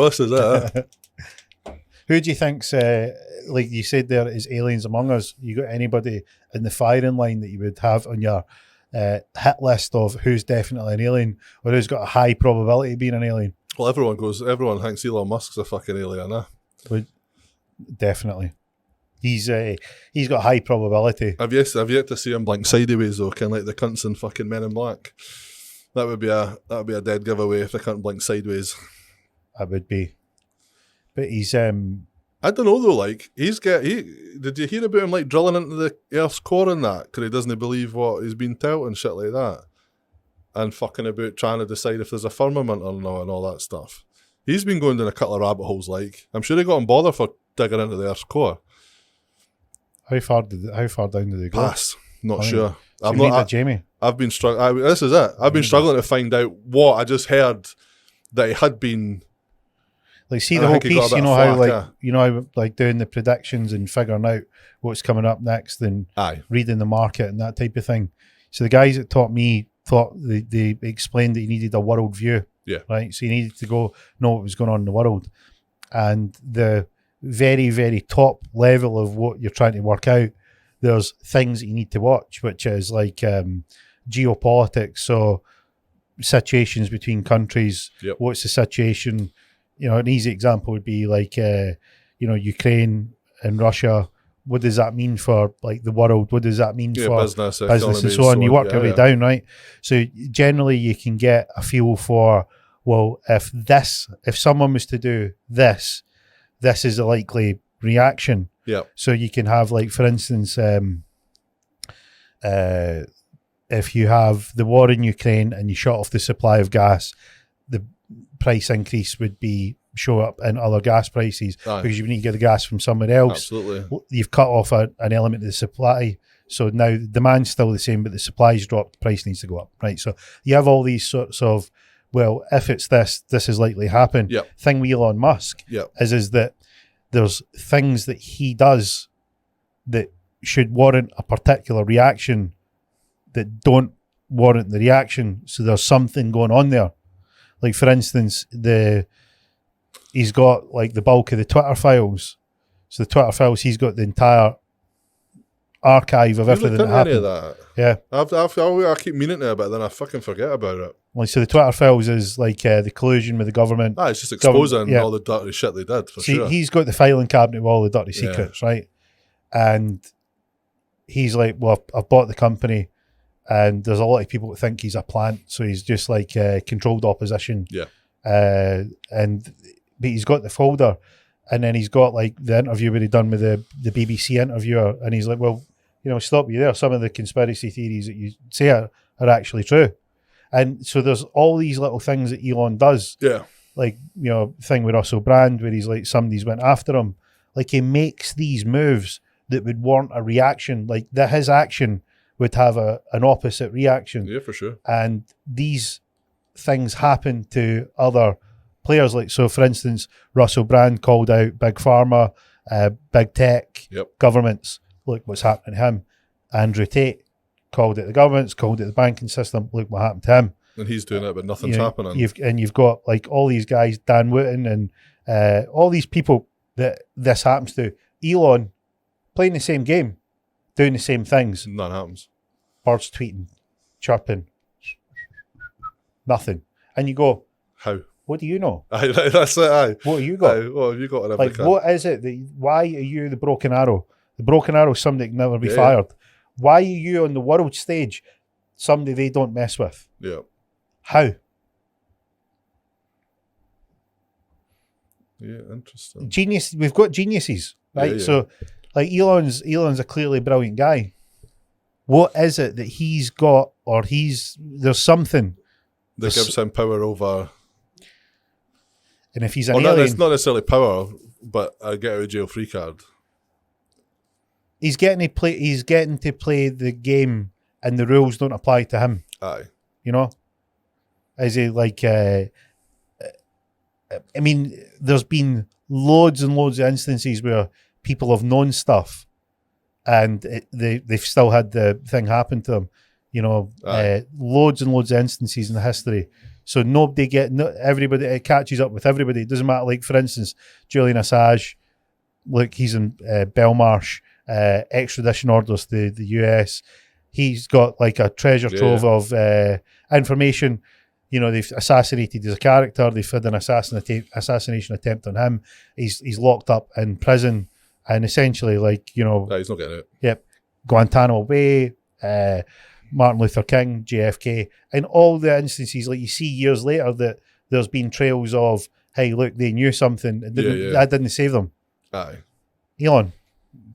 This is it. Who do you think's, like you said there, is aliens among us? You got anybody in the firing line that you would have on your hit list of who's definitely an alien or who's got a high probability of being an alien? Well, everyone thinks Elon Musk's a fucking alien, eh? Definitely. He's got high probability. I've yet to see him blink sideways though, kind of like the cunts in fucking Men in Black. That would be a dead giveaway if they can't blink sideways. That would be. But he's I don't know though. Like did you hear about him like drilling into the Earth's core and that because he doesn't believe what he's been told and shit like that, and fucking about trying to decide if there's a firmament or not and all that stuff. He's been going down a couple of rabbit holes. Like I'm sure he got him bother for digging into the Earth's core. How far down did they go? Pass. Not sure. I'm not Jamie. I've been struggling. This is it. I've been struggling to find out what I just heard that he had been. Like, see the whole piece, you know how like doing the predictions and figuring out what's coming up next and reading the market and that type of thing. So the guys that taught me thought they explained that you needed a world view. Yeah. Right. So you needed to know what was going on in the world, and the very, very top level of what you're trying to work out, there's things that you need to watch, which is like geopolitics, so situations between countries. Yep. What's the situation? You know, an easy example would be like, Ukraine and Russia. What does that mean for like the world? What does that mean for business and so on? You work your way down, right? So generally you can get a feel for, well, if someone was to do this is a likely reaction. Yeah. So you can have, like, for instance, if you have the war in Ukraine and you shut off the supply of gas, the price increase would show up in other gas prices because you need to get the gas from somewhere else. Absolutely. You've cut off an element of the supply. So now the demand's still the same, but the supply's dropped, the price needs to go up, right? So you have all these sorts of, well, if it's this is likely to happen. Yep. Thing with Elon Musk is that there's things that he does that should warrant a particular reaction that don't warrant the reaction. So there's something going on there. Like, for instance, he's got like the bulk of the Twitter files. So the Twitter files, he's got the entire archive of everything that happened. Of that? Yeah. I keep meaning to, but then I fucking forget about it. Like, so the Twitter files is like the collusion with the government. It's just exposing all the dirty shit they did, for sure. He's got the filing cabinet with all the dirty secrets, right? And he's like, well, I've bought the company, and there's a lot of people that think he's a plant, so he's just like controlled opposition. Yeah. But he's got the folder, and then he's got like the interview where he done with the BBC interviewer, and he's like, well, stop you there. Some of the conspiracy theories that you say are actually true. And so there's all these little things that Elon does. Yeah. Like, thing with Russell Brand where he's like, somebody's went after him. Like, he makes these moves that would warrant a reaction. Like, that his action would have an opposite reaction. Yeah, for sure. And these things happen to other players. Like, so for instance, Russell Brand called out Big Pharma, Big Tech, governments. Look what's happening to him. Andrew Tate called it the governments, called it the banking system. Look what happened to him. And he's doing it, but nothing's happening. You've got like all these guys, Dan Wooten, and all these people that this happens to. Elon playing the same game, doing the same things. None happens. Birds tweeting, chirping, nothing. And you go, how? What do you know? That's it. What have you got? What have you got? Like, what is it? Why are you the broken arrow? The broken arrow is somebody that can never be fired. Why are you on the world stage somebody they don't mess with? Yeah. How? Yeah, interesting. Genius. We've got geniuses, right? Yeah. So, like, Elon's a clearly brilliant guy. What is it that he's got, or there's something that gives him power over? And if he's an alien, it's not necessarily power, but a get out of jail free card. He's getting to play the game, and the rules don't apply to him. Aye. Is he like? I mean, there's been loads and loads of instances where people have known stuff, and they've still had the thing happen to them. Loads and loads of instances in the history. So everybody, it catches up with everybody. It doesn't matter. Like, for instance, Julian Assange, look, he's in Belmarsh, extradition orders to the US. He's got like a treasure trove of information. You know, they've assassinated his character. They've had an assassination attempt on him. He's locked up in prison, and essentially, like, you know, no, he's not getting it. Yep, Guantanamo Bay, Martin Luther King, JFK, and all the instances, like you see years later, that there's been trails of, hey, look, they knew something. That didn't save them. Aye, Elon,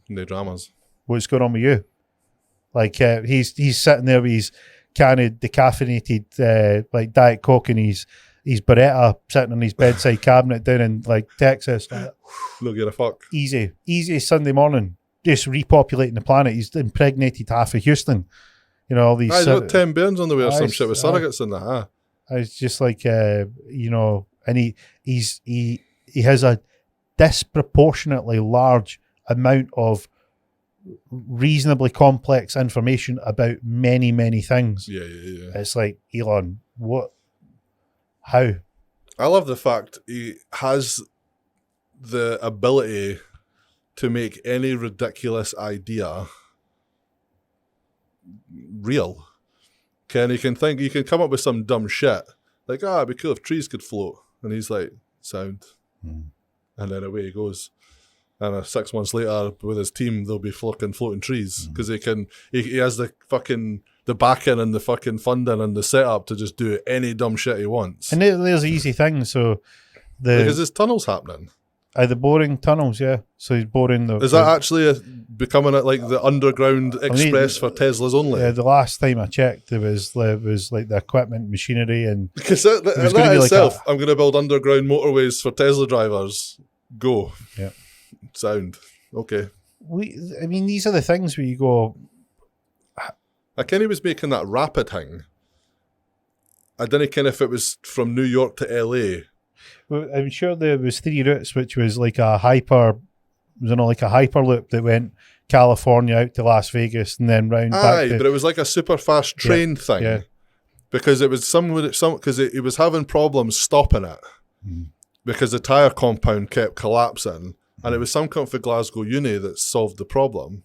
no dramas. What's going on with you? Like, he's sitting there with his can of decaffeinated like Diet Coke and his Beretta sitting on his bedside cabinet down in like Texas. Look at a fuck. Easy Sunday morning, just repopulating the planet. He's impregnated half of Houston. You know, all these. He's got 10 bairns on the way or some shit with surrogates in that. I was just like, you know, and he has a disproportionately large amount of reasonably complex information about many things. Yeah. It's like, Elon, what? How? I love the fact he has the ability to make any ridiculous idea real. He can come up with some dumb shit. Like, it'd be cool if trees could float. And he's like, sound. And then away he goes. And 6 months later, with his team, they'll be floating trees. Because he has the backing and the fucking funding and the setup to just do any dumb shit he wants. And there's easy things. So because his tunnel's happening. The boring tunnels, yeah. So he's boring the. Is that actually becoming like the underground express for Teslas only? Yeah, the last time I checked, there was like the equipment, machinery, and because that itself, I'm going to build underground motorways for Tesla drivers. Go, yeah, sound okay. I mean, these are the things where you go. Kenny was making that rapid thing. I didn't care if it was from New York to LA. Well, I'm sure there was 3 routes, which was like a hyperloop that went California out to Las Vegas and then round back. But it was like a super fast train thing. Yeah. Because it was because he was having problems stopping it because the tire compound kept collapsing, and it was some kind of Glasgow uni that solved the problem.